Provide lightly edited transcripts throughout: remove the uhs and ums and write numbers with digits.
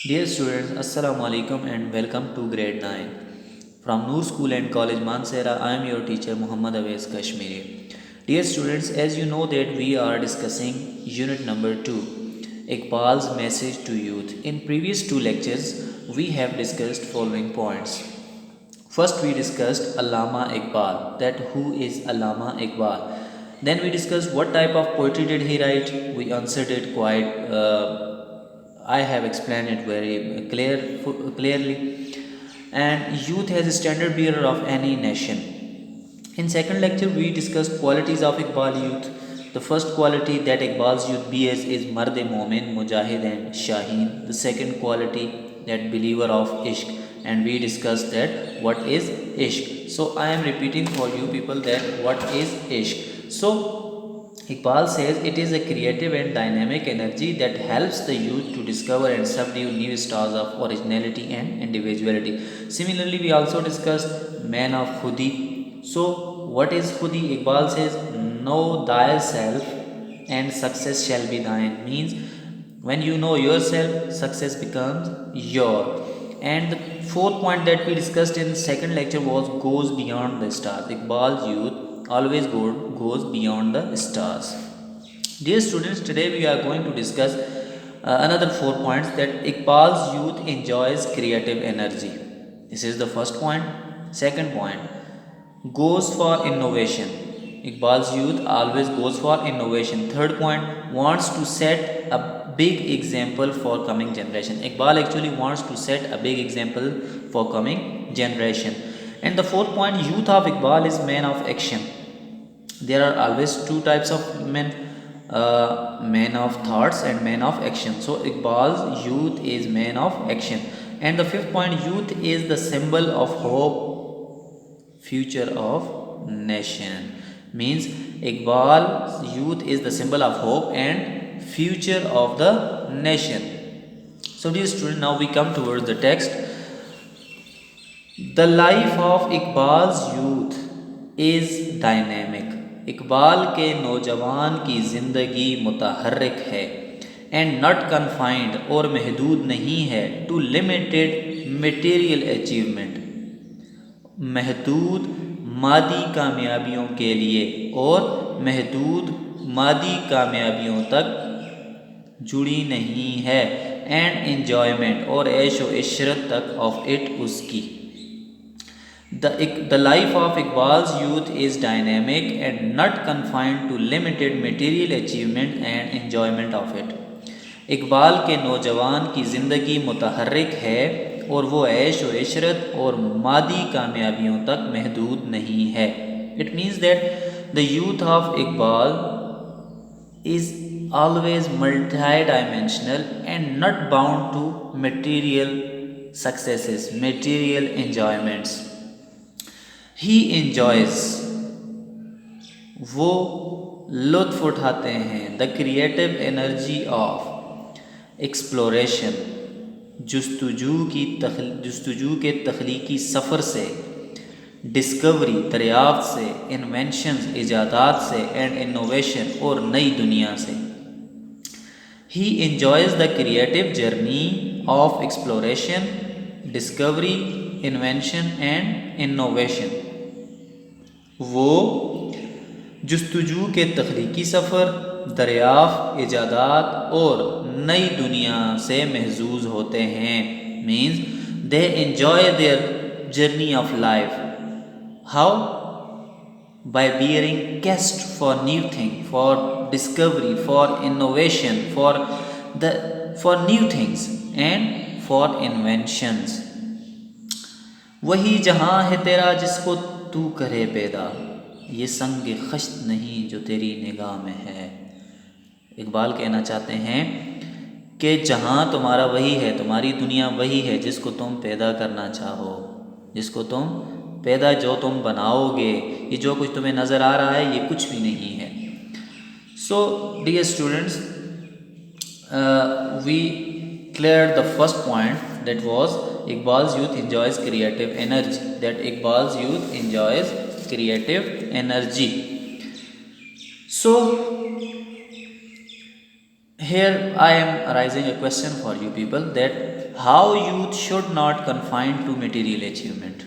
Dear students, Assalamu alaikum and welcome to grade 9. From Noor School and College Mansehra, I am your teacher Muhammad Awais Kashmiri. Dear students, as you know that we are discussing unit number 2, Iqbal's message to youth. In previous two lectures, we have discussed following points. First, we discussed Allama Iqbal, that who is Allama Iqbal. Then we discussed what type of poetry did he write. We answered it quite. I have explained it very clearly. And youth as a standard bearer of any nation. In second lecture, we discussed qualities of Iqbal youth. The first quality that Iqbal's youth bears is Mard Momin, Mujahid and Shaheen. The second quality that believer of Ishq. And we discussed that what is Ishq. So I am repeating for you people that what is Ishq. So Iqbal says it is a creative and dynamic energy that helps the youth to discover and subdue new stars of originality and individuality. Similarly, we also discussed Man of Khudi. So, what is Khudi? Iqbal says, know thyself and success shall be thine. Means, when you know yourself, success becomes your. And the fourth point that we discussed in second lecture was goes beyond the stars. Iqbal's youth always goes beyond the stars. Dear students, today we are going to discuss another 4 points that Iqbal's youth enjoys creative energy. This is the first point. Second point, goes for innovation. Iqbal's youth always goes for innovation. Third point, wants to set a big example for coming generation. Iqbal actually wants to set a big example for coming generation. And the fourth point, youth of Iqbal is man of action. There are always two types of men, man of thoughts and man of action. So Iqbal's youth is man of action. And the fifth point, youth is the symbol of hope, future of nation. Means Iqbal's youth is the symbol of hope and future of the nation. So dear student, now we come towards the text. The life of Iqbal's youth is dynamic. Iqbal के नौजवान की ज़िंदगी मुतहर्रिक है and not confined और महदूद नहीं है to limited material achievement, महदूद मादी कामयाबियों के लिए और महदूद मादी कामयाबियों तक जुड़ी नहीं है एंड एन्जॉयमेंट और ऐश व इशरत तक ऑफ इट उसकी. The life of Iqbal's youth is dynamic and not confined to limited material achievement and enjoyment of it. Iqbal के नौजवान की ज़िंदगी मुतहर्रिक है और वो ऐश व इशरत और मादी कामयाबियों तक महदूद नहीं है. It means that the youth of Iqbal is always multidimensional and not bound to material successes, material enjoyments. He enjoys, वो लुत्फ़ उठाते हैं the creative energy of exploration, जुस्तजू के तख्लीकी सफ़र से, डिस्कवरी दरियाफ्त से, इन्वेंशंस इजादात से एंड इनोवेशन और नई दुनिया से. ही enjoys the creative journey of exploration, discovery, invention and innovation. वो जुस्तजू के तख्लीकी सफ़र, दरियाफ़्त, इजादात और नई दुनिया से महजूज होते हैं. Means they enjoy their journey of life. How? By bearing quest for new thing, for discovery, for innovation, for new things and for inventions. वही जहाँ है तेरा जिसको तू करे पैदा, ये संग खश्त नहीं जो तेरी निगाह में है. इकबाल कहना चाहते हैं कि जहाँ तुम्हारा वही है, तुम्हारी दुनिया वही है जिसको तुम पैदा करना चाहो, जिसको तुम पैदा जो तुम बनाओगे. ये जो कुछ तुम्हें नज़र आ रहा है ये कुछ भी नहीं है. So dear students, we cleared the first point, that was Iqbal's youth enjoys creative energy, that Iqbal's youth enjoys creative energy. So here I am raising a question for you people, that how youth should not confine to material achievement,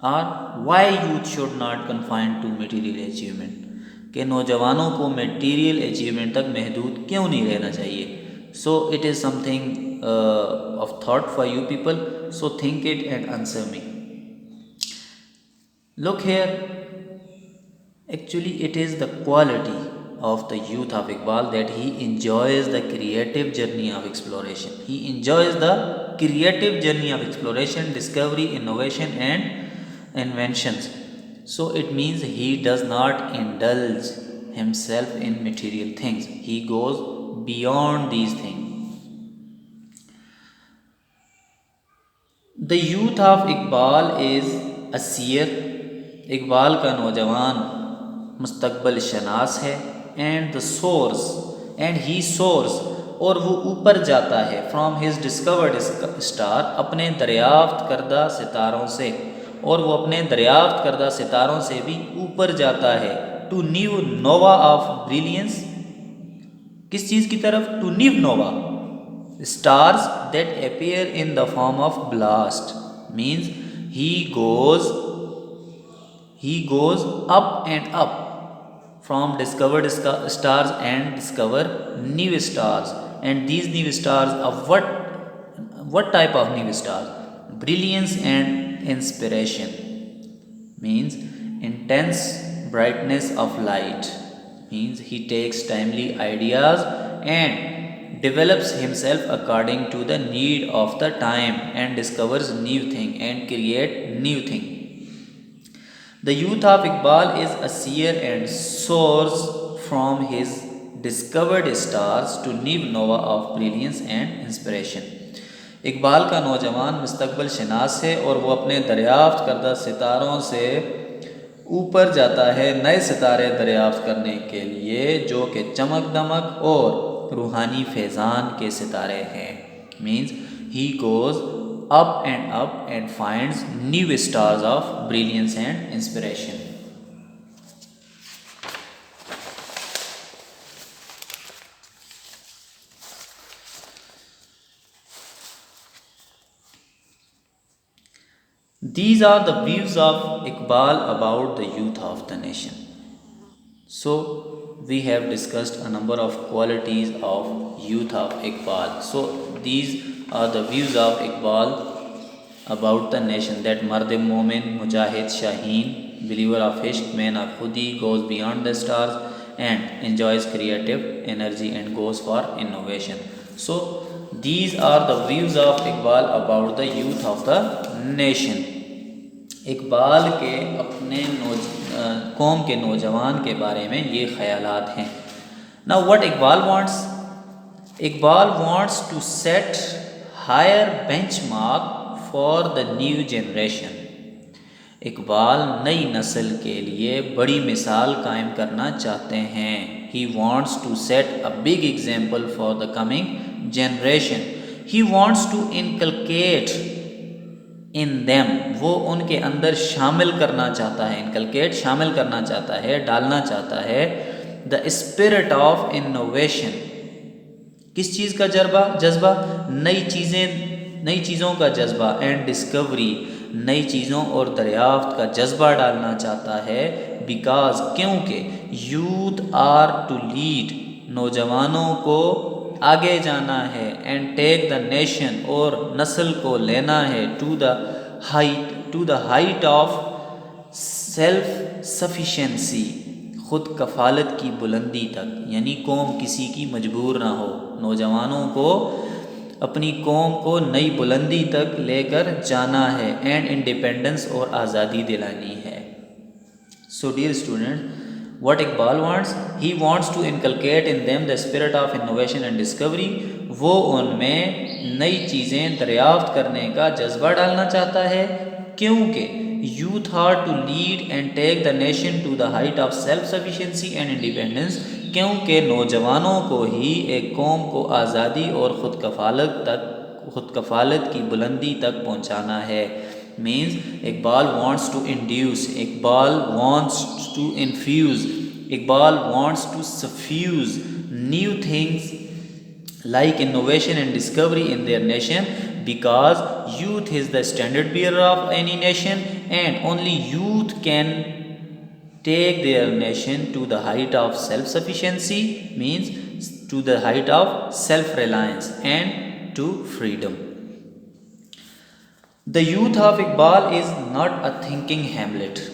or why youth should not confine to material achievement, कि नौजवानों को material achievement तक महदूद क्यों नहीं रहना चाहिए. So it is something of thought for you people, so think it and answer me. Look here, actually it is the quality of the youth of Iqbal that he enjoys the creative journey of exploration. He enjoys the creative journey of exploration, discovery, innovation and inventions. So it means he does not indulge himself in material things. He goes beyond these things. The youth of Iqbal is a seer. Iqbal का नौजवान मुस्तकबिल शनास है. And the source, and he source, और वो ऊपर जाता है from his discovered star, अपने दरियाफ्त करदा सितारों से, और वो अपने दरियाफ्त करदा सितारों से भी ऊपर जाता है. To new nova of brilliance, किस चीज़ की तरफ? To new nova stars that appear in the form of blast. Means he goes up and up from discovered stars and discover new stars. And these new stars are what type of new stars? Brilliance and inspiration, means intense brightness of light, means he takes timely ideas and develops himself according to the need of the time and discovers new thing and create new thing. The youth of Iqbal is a seer and soars from his discovered stars to new nova of brilliance and inspiration. Iqbal का नौजवान मुस्तकबिल शनास है और वो अपने दरियाफ्त करदा सितारों से ऊपर जाता है नए सितारे दरियाफ्त करने के लिए, जो कि चमक दमक और रूहानी फैज़ान के सितारे हैं. Means he goes up and finds new stars of brilliance and inspiration. These are the views of Iqbal about the youth of the nation. So we have discussed a number of qualities of youth of Iqbal. So these are the views of Iqbal about the nation, that Mard Momin, Mujahid, Shaheen, believer of Ishq, man of Khudi, goes beyond the stars and enjoys creative energy and goes for innovation. So these are the views of Iqbal about the youth of the nation. Iqbal के अपने कौम के नौजवान के बारे में ये ख़यालात हैं. Now what Iqbal wants? Iqbal wants to set higher benchmark for the new generation. Iqbal नई नस्ल के लिए बड़ी मिसाल कायम करना चाहते हैं. He wants to set a big example for the coming generation. He wants to inculcate in them, वो उनके अंदर शामिल करना चाहता है. inculcate शामिल करना चाहता है, डालना चाहता है. the spirit of innovation, किस चीज़ का जज्बा? नई चीज़ों का जज्बा. एंड डिस्कवरी, नई चीज़ों और दरियाफ्त का जज्बा डालना चाहता है. बिकॉज, क्योंकि यूथ आर टू लीड, नौजवानों को आगे जाना है. एंड टेक द नेशन, और नस्ल को लेना है. To the height of self sufficiency, ख़ुद कफ़ालत की बुलंदी तक. यानी कौम किसी की मजबूर ना हो. नौजवानों को अपनी कौम को नई बुलंदी तक लेकर जाना है. एंड इंडिपेंडेंस और आज़ादी दिलानी है. So dear student, what Iqbal wants? He wants to inculcate in them the spirit of innovation and discovery. वो उनमें नई चीज़ें दरियाफ्त करने का जज्बा डालना चाहता है. क्योंकि youth are to lead and take the nation to the height of self-sufficiency and independence. क्योंकि नौजवानों को ही एक कौम को आज़ादी और ख़ुद कफ़ालत की बुलंदी तक पहुँचाना है. Means Iqbal wants to induce, Iqbal wants to infuse, Iqbal wants to suffuse new things like innovation and discovery in their nation, because youth is the standard bearer of any nation, and only youth can take their nation to the height of self sufficiency, means to the height of self reliance and to freedom. The youth of Iqbal is not a thinking Hamlet.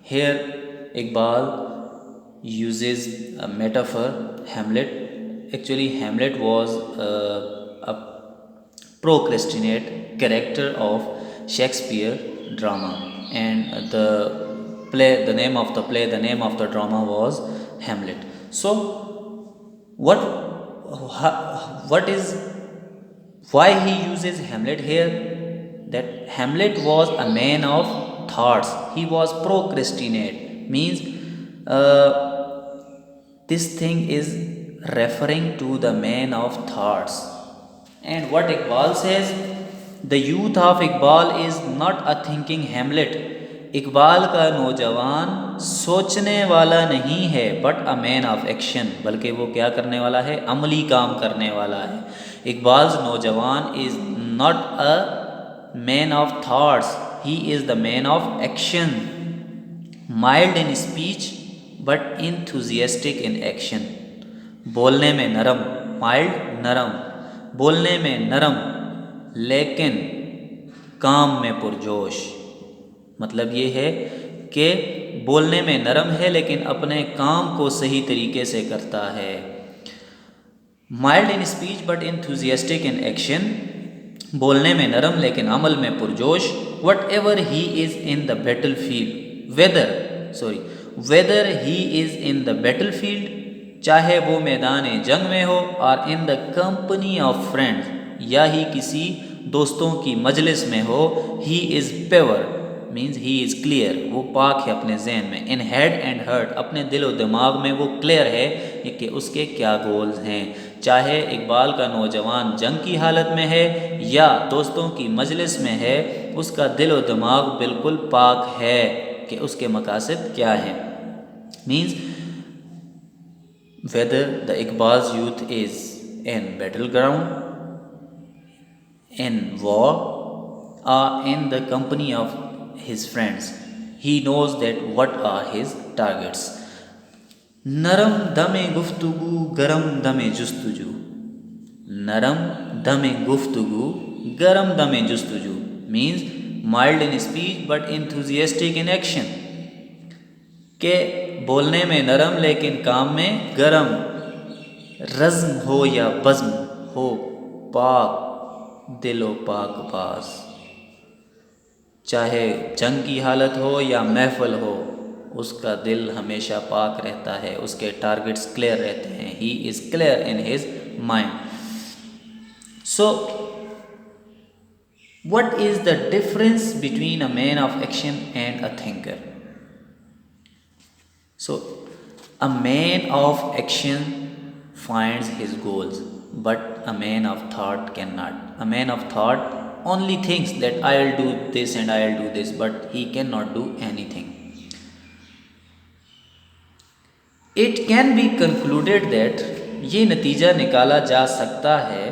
Here Iqbal uses a metaphor, Hamlet. Actually, Hamlet was a procrastinate character of Shakespeare drama, and the name of the drama was Hamlet. So, what is why he uses Hamlet here? That Hamlet was a man of thoughts. He was procrastinate, means this thing is referring to the man of thoughts. And what Iqbal says, the youth of Iqbal is not a thinking Hamlet. Iqbal का नौजवान सोचने वाला नहीं है, but a man of action, बल्कि वो क्या करने वाला है, अमली काम करने वाला है. इकबाल्स नौजवान is not a man of thoughts, he is the man of action. Mild in speech but enthusiastic in action. बोलने में नरम, माइल्ड नरम, बोलने में नरम लेकिन काम में पुरजोश. मतलब ये है कि बोलने में नरम है लेकिन अपने काम को सही तरीके से करता है. Mild in speech but enthusiastic in action. बोलने में नरम लेकिन अमल में पुरजोश. Whatever he is in the battlefield, whether he is in the battlefield, चाहे वो मैदान जंग में हो, or in the company of friends, या ही किसी दोस्तों की मजलिस में हो, he is pure, means he is clear, वो पाक है अपने जहन में. इन हेड एंड हर्ट, अपने दिल और दिमाग में वो क्लियर है कि उसके क्या गोल्स हैं. चाहे इकबाल का नौजवान जंग की हालत में है या दोस्तों की मजलिस में है, उसका दिल और दिमाग बिल्कुल पाक है कि उसके मकासद क्या हैं. Means whether the Iqbal's youth is in battleground, in war, or in the company of his friends, he knows that what are his targets. नरम दमे गुफ्तगू गरम दमे जुस्तुजू. नरम दमे गुफ्तगू गरम दमे जुस्तुजू means mild in speech but enthusiastic in action. के बोलने में नरम लेकिन काम में गरम, रज़्म हो या बज़्म हो, पाक दिलो पाक बाज. चाहे जंग की हालत हो या महफिल हो, उसका दिल हमेशा पाक रहता है, उसके टारगेट्स क्लियर रहते हैं. ही is clear in his mind. So what is the difference between a man of action and a thinker? So, a man of action finds his goals, but a man of thought cannot. A man of thought only thinks that I'll do this and I'll do this, but he cannot do anything. It can be concluded that ये नतीजा निकाला जा सकता है,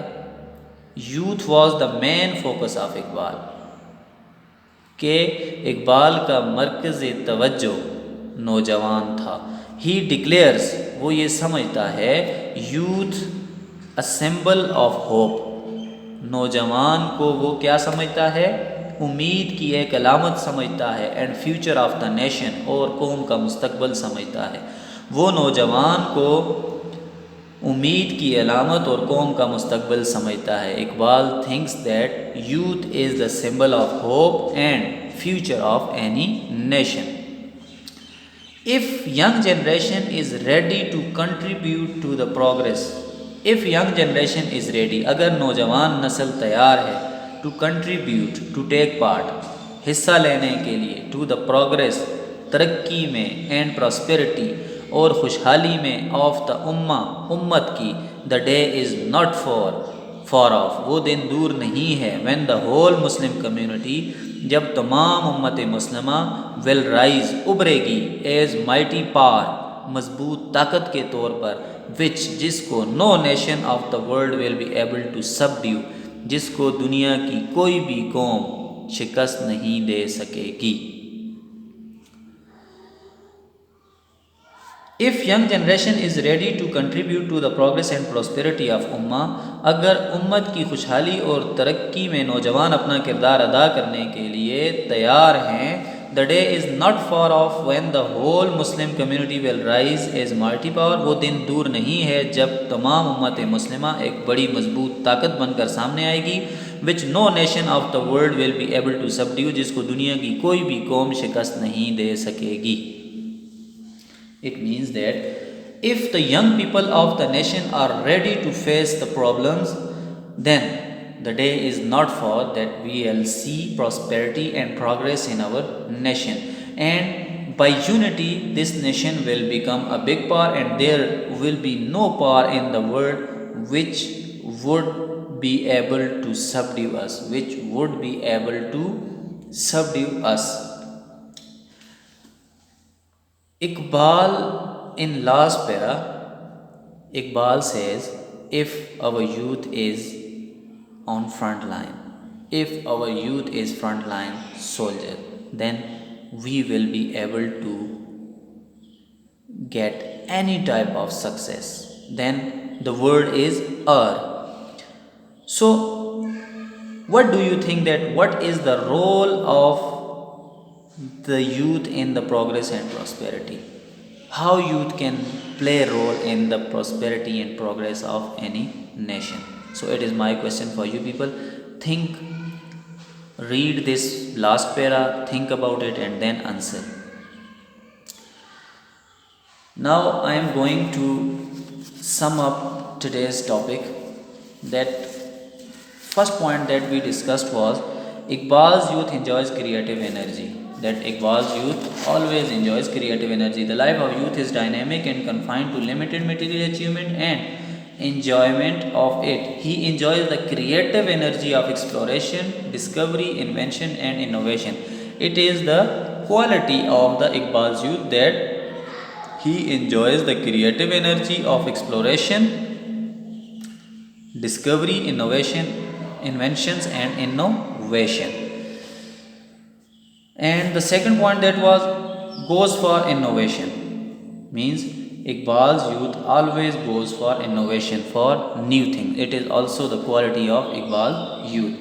youth was the main focus of Iqbal, के इकबाल का मरकज़ तवज्जो नौजवान था. ही डिक्लेयर्स, वो ये समझता है, youth a symbol of hope. नौजवान को वो क्या समझता है, उम्मीद की एक अलामत समझता है. And future of the nation, और कौम का मुस्तकबिल समझता है. वो नौजवान को उम्मीद की अलामत और कौम का मुस्तकबिल समझता है. Iqbal thinks that youth is the symbol of hope and future of any nation. If young generation is ready to contribute to the progress, if young generation is ready, अगर नौजवान नस्ल तैयार है, to contribute, to take part, हिस्सा लेने के लिए, to the progress, तरक्की में, and prosperity, और खुशहाली में, of the उम्मत की, the day is not far off, वो दिन दूर नहीं है, when the whole Muslim community, जब तमाम उम्मत मुस्लिमा विल राइज, उभरेगी, एज माइटी पावर, मजबूत ताकत के तौर पर, which जिसको no nation of the world will be able to subdue, जिसको दुनिया की कोई भी कौम शिकस्त नहीं दे सकेगी. If young generation is ready to contribute to the progress and prosperity of उम्मा, अगर उम्मत की खुशहाली और तरक्की में नौजवान अपना किरदार अदा करने के लिए तैयार हैं, the day is not far off when the whole Muslim community will rise as mighty power. वो दिन दूर नहीं है जब तमाम उम्मत मुस्लिमा एक बड़ी मजबूत ताकत बनकर सामने आएगी, which no nation of the world will be able to subdue, जिसको दुनिया की कोई भी कौम शिकस्त नहीं दे सकेगी. It means that if the young people of the nation are ready to face the problems, then the day is not far that we will see prosperity and progress in our nation. And by unity, this nation will become a big power, and there will be no power in the world which would be able to subdue us, which would be able to subdue us. Iqbal, in last para, Iqbal says, if our youth is on front line, if our youth is front line soldier, then we will be able to get any type of success. Then the word is our. So what do you think that what is the role of the youth in the progress and prosperity? How youth can play a role in the prosperity and progress of any nation? So it is my question for you people. Think, read this last para, think about it, and then answer. Now I am going to sum up today's topic. That first point that we discussed was Iqbal's youth enjoys creative energy. That Iqbal's youth always enjoys creative energy. The life of youth is dynamic and confined to limited material achievement and enjoyment of it. He enjoys the creative energy of exploration, discovery, invention, and innovation. It is the quality of the Iqbal's youth that he enjoys the creative energy of exploration, discovery, innovation, inventions, and innovation. And the second point that was goes for innovation, means Iqbal's youth always goes for innovation, for new things. It is also the quality of Iqbal's youth.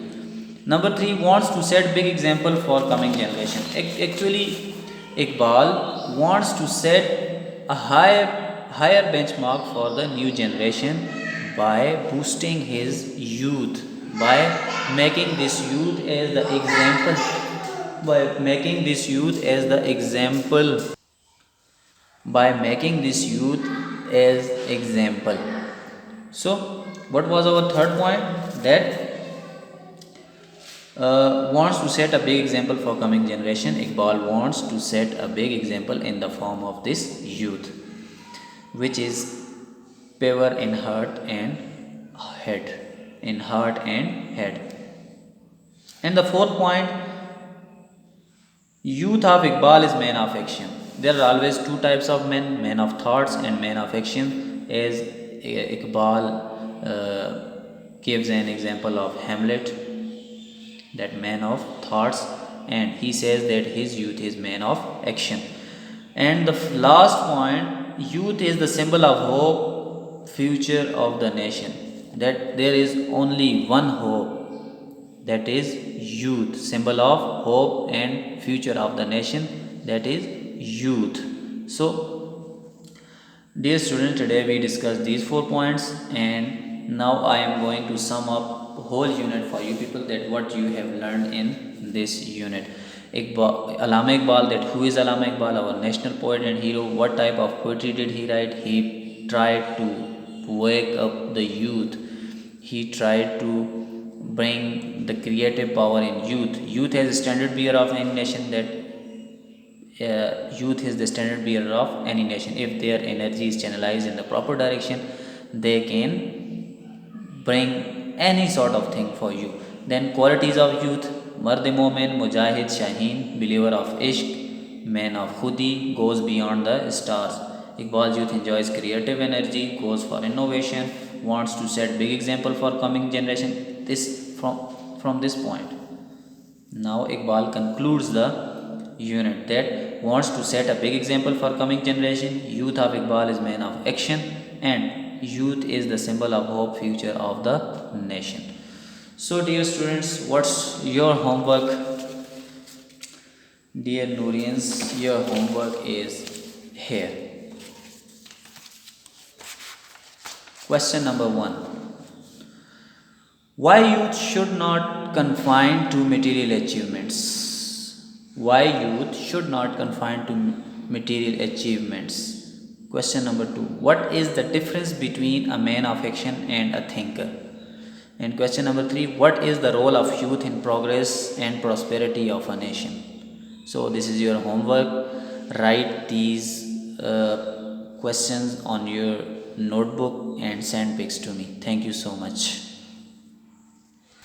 Number 3, wants to set big example for coming generation. Actually, Iqbal wants to set a higher benchmark for the new generation by boosting his youth, by making this youth as the example, by making this youth as the example, by making this youth as example. So what was our third point? That wants to set a big example for coming generation. Iqbal wants to set a big example in the form of this youth, which is pure in heart and head, in heart and head. And the fourth point, youth of Iqbal is man of action. There are always two types of men, man of thoughts and man of action. As Iqbal gives an example of Hamlet, that man of thoughts, and he says that his youth is man of action. And the last point, youth is the symbol of hope, future of the nation. That there is only one hope, that is youth, symbol of hope and future of the nation, that is youth. So dear students, today we discussed these 4 points, and now I am going to sum up whole unit for you people, that what you have learned in this unit. Allama Iqbal, that who is Allama Iqbal, our national poet and hero. What type of poetry did he write? He tried to wake up the youth, he tried to bring the creative power in youth. Youth is the standard bearer of any nation, that youth is the standard bearer of any nation. If their energy is channelized in the proper direction, they can bring any sort of thing for you. Then qualities of youth: Mard Momin, Mujahid, Shaheen, believer of Ishq, man of Khudi, goes beyond the stars. Iqbal's youth enjoys creative energy, goes for innovation, wants to set big example for coming generation. This from this point. Now Iqbal concludes the unit that wants to set a big example for coming generation. Youth of Iqbal is man of action, and youth is the symbol of hope, future of the nation. So dear students, what's your homework? Dear Noorians, your homework is here. Question number 1. Why youth should not confine to material achievements? Why youth should not confine to material achievements? Question number 2. What is the difference between a man of action and a thinker? And question number 3. What is the role of youth in progress and prosperity of a nation? So this is your homework. Write these questions on your notebook and send pics to me. Thank you so much.